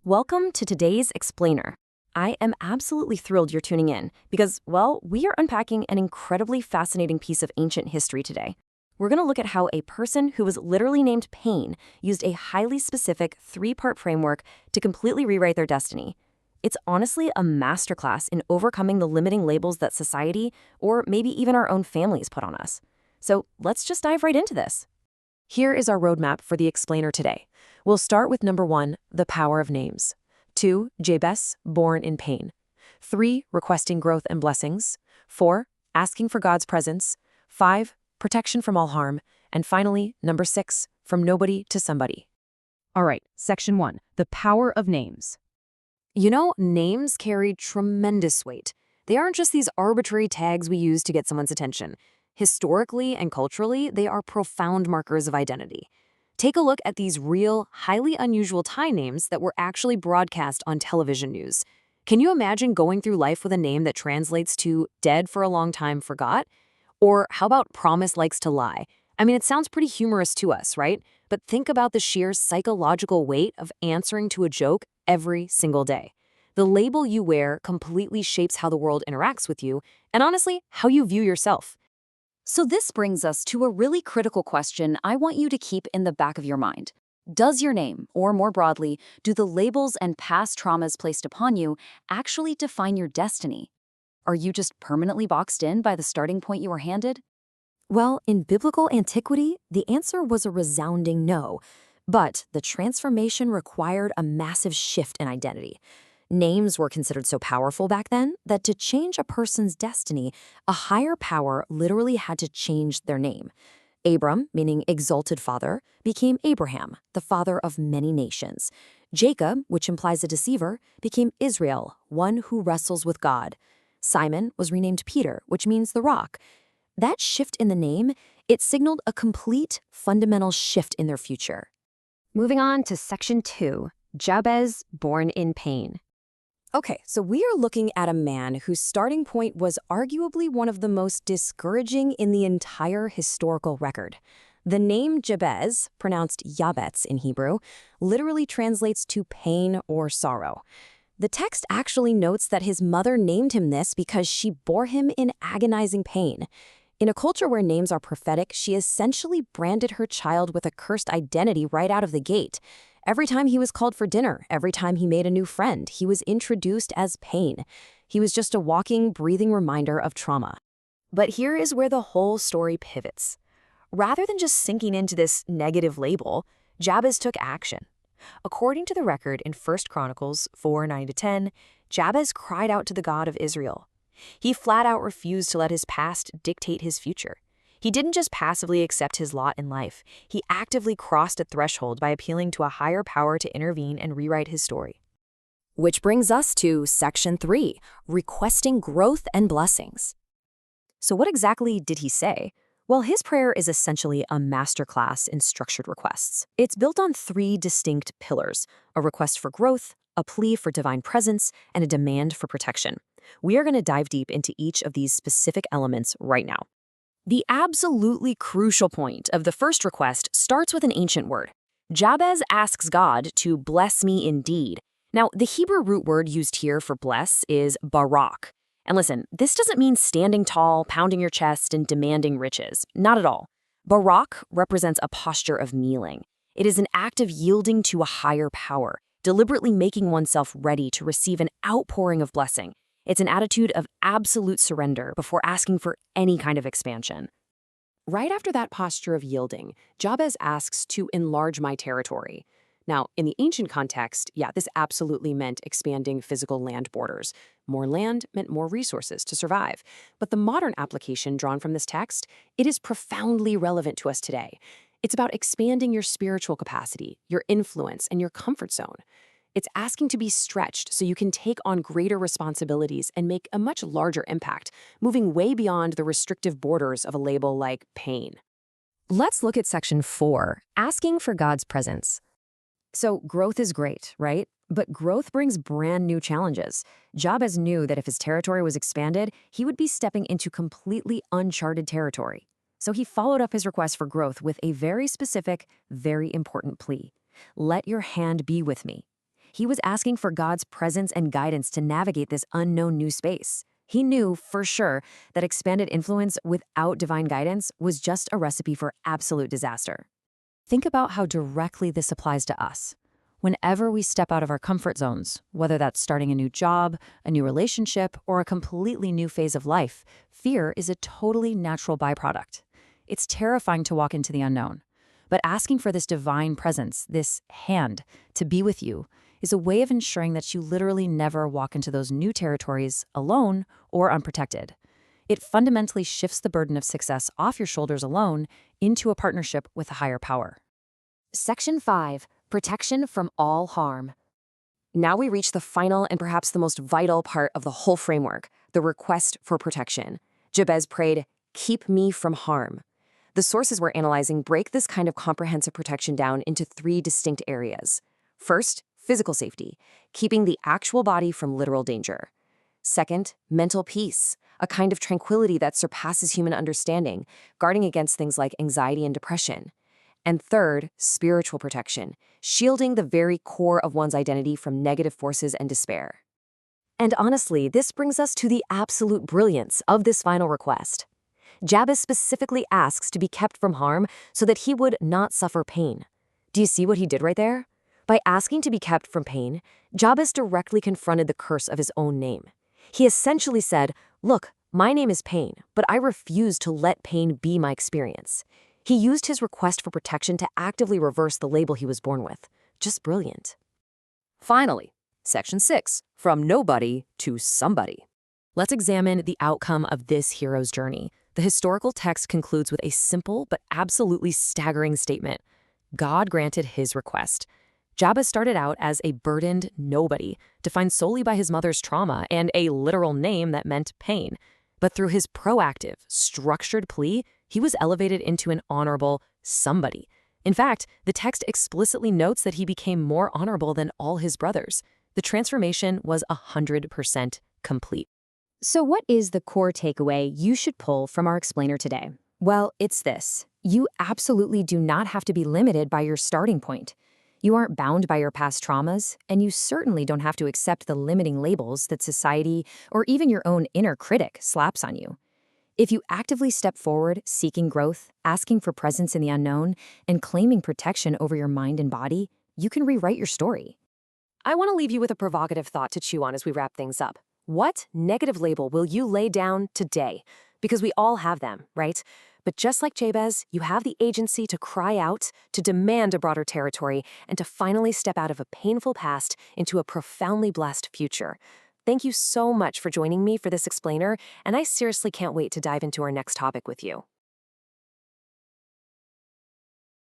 Welcome to today's Explainer. I am absolutely thrilled you're tuning in because, well, we are unpacking an incredibly fascinating piece of ancient history today. We're going to look at how a person who was literally named Pain used a highly specific three-part framework to completely rewrite their destiny. It's honestly a masterclass in overcoming the limiting labels that society, or maybe even our own families, put on us. So let's just dive right into this. Here is our roadmap for the Explainer today. We'll start with number 1, the power of names. 2, Jabez, born in pain. 3, requesting growth and blessings. 4, asking for God's presence. 5, protection from all harm. And finally, number 6, from nobody to somebody. All right, section 1, the power of names. You know, names carry tremendous weight. They aren't just these arbitrary tags we use to get someone's attention. Historically and culturally, they are profound markers of identity. Take a look at these real, highly unusual Thai names that were actually broadcast on television news. Can you imagine going through life with a name that translates to dead for a long time forgot? Or how about promise likes to lie? I mean, it sounds pretty humorous to us, right? But think about the sheer psychological weight of answering to a joke every single day. The label you wear completely shapes how the world interacts with you, and honestly, how you view yourself. So this brings us to a really critical question I want you to keep in the back of your mind. Does your name, or more broadly, do the labels and past traumas placed upon you actually define your destiny? Are you just permanently boxed in by the starting point you were handed? Well, in biblical antiquity, the answer was a resounding no. But the transformation required a massive shift in identity. Names were considered so powerful back then that to change a person's destiny, a higher power literally had to change their name. Abram, meaning exalted father, became Abraham, the father of many nations. Jacob, which implies a deceiver, became Israel, one who wrestles with God. Simon was renamed Peter, which means the rock. That shift in the name, it signaled a complete, fundamental shift in their future. Moving on to section 2, Jabez, born in pain. Okay, so we are looking at a man whose starting point was arguably one of the most discouraging in the entire historical record. The name Jabez, pronounced Jabez in Hebrew, literally translates to pain or sorrow. The text actually notes that his mother named him this because she bore him in agonizing pain. In a culture where names are prophetic, she essentially branded her child with a cursed identity right out of the gate. Every time he was called for dinner, every time he made a new friend, he was introduced as pain. He was just a walking, breathing reminder of trauma. But here is where the whole story pivots. Rather than just sinking into this negative label, Jabez took action. According to the record in 1 Chronicles 4:9-10, Jabez cried out to the God of Israel. He flat out refused to let his past dictate his future. He didn't just passively accept his lot in life. He actively crossed a threshold by appealing to a higher power to intervene and rewrite his story. Which brings us to section 3, requesting growth and blessings. So what exactly did he say? Well, his prayer is essentially a masterclass in structured requests. It's built on 3 distinct pillars: a request for growth, a plea for divine presence, and a demand for protection. We are going to dive deep into each of these specific elements right now. The absolutely crucial point of the first request starts with an ancient word. Jabez asks God to bless me indeed. Now, the Hebrew root word used here for bless is barak. And listen, this doesn't mean standing tall, pounding your chest, and demanding riches. Not at all. Barak represents a posture of kneeling. It is an act of yielding to a higher power, deliberately making oneself ready to receive an outpouring of blessing. It's an attitude of absolute surrender before asking for any kind of expansion. Right after that posture of yielding, Jabez asks to enlarge my territory. Now, in the ancient context, this absolutely meant expanding physical land borders. More land meant more resources to survive. But the modern application drawn from this text, it is profoundly relevant to us today. It's about expanding your spiritual capacity, your influence, and your comfort zone. It's asking to be stretched so you can take on greater responsibilities and make a much larger impact, moving way beyond the restrictive borders of a label like pain. Let's look at section 4, asking for God's presence. So growth is great, right? But growth brings brand new challenges. Jabez knew that if his territory was expanded, he would be stepping into completely uncharted territory. So he followed up his request for growth with a very specific, very important plea. Let your hand be with me. He was asking for God's presence and guidance to navigate this unknown new space. He knew, for sure, that expanded influence without divine guidance was just a recipe for absolute disaster. Think about how directly this applies to us. Whenever we step out of our comfort zones, whether that's starting a new job, a new relationship, or a completely new phase of life, fear is a totally natural byproduct. It's terrifying to walk into the unknown. But asking for this divine presence, this hand, to be with you, is a way of ensuring that you literally never walk into those new territories alone or unprotected. It fundamentally shifts the burden of success off your shoulders alone into a partnership with a higher power. Section 5. Protection from all harm. Now we reach the final and perhaps the most vital part of the whole framework, the request for protection. Jabez prayed, "Keep me from harm." The sources we're analyzing break this kind of comprehensive protection down into 3 distinct areas. First, physical safety, keeping the actual body from literal danger. Second, mental peace, a kind of tranquility that surpasses human understanding, guarding against things like anxiety and depression. And third, spiritual protection, shielding the very core of one's identity from negative forces and despair. And honestly, this brings us to the absolute brilliance of this final request. Jabez specifically asks to be kept from harm so that he would not suffer pain. Do you see what he did right there? By asking to be kept from pain, Jabez directly confronted the curse of his own name. He essentially said, "Look, my name is pain, but I refuse to let pain be my experience." He used his request for protection to actively reverse the label he was born with. Just brilliant. Finally, Section 6, from nobody to somebody. Let's examine the outcome of this hero's journey. The historical text concludes with a simple but absolutely staggering statement. God granted his request. Jabez started out as a burdened nobody, defined solely by his mother's trauma and a literal name that meant pain. But through his proactive, structured plea, he was elevated into an honorable somebody. In fact, the text explicitly notes that he became more honorable than all his brothers. The transformation was 100% complete. So what is the core takeaway you should pull from our explainer today? Well, it's this. You absolutely do not have to be limited by your starting point. You aren't bound by your past traumas, and you certainly don't have to accept the limiting labels that society or even your own inner critic slaps on you. If you actively step forward, seeking growth, asking for presence in the unknown, and claiming protection over your mind and body, you can rewrite your story. I want to leave you with a provocative thought to chew on as we wrap things up. What negative label will you lay down today? Because we all have them, right? But just like Jabez, you have the agency to cry out, to demand a broader territory, and to finally step out of a painful past into a profoundly blessed future. Thank you so much for joining me for this explainer, and I seriously can't wait to dive into our next topic with you.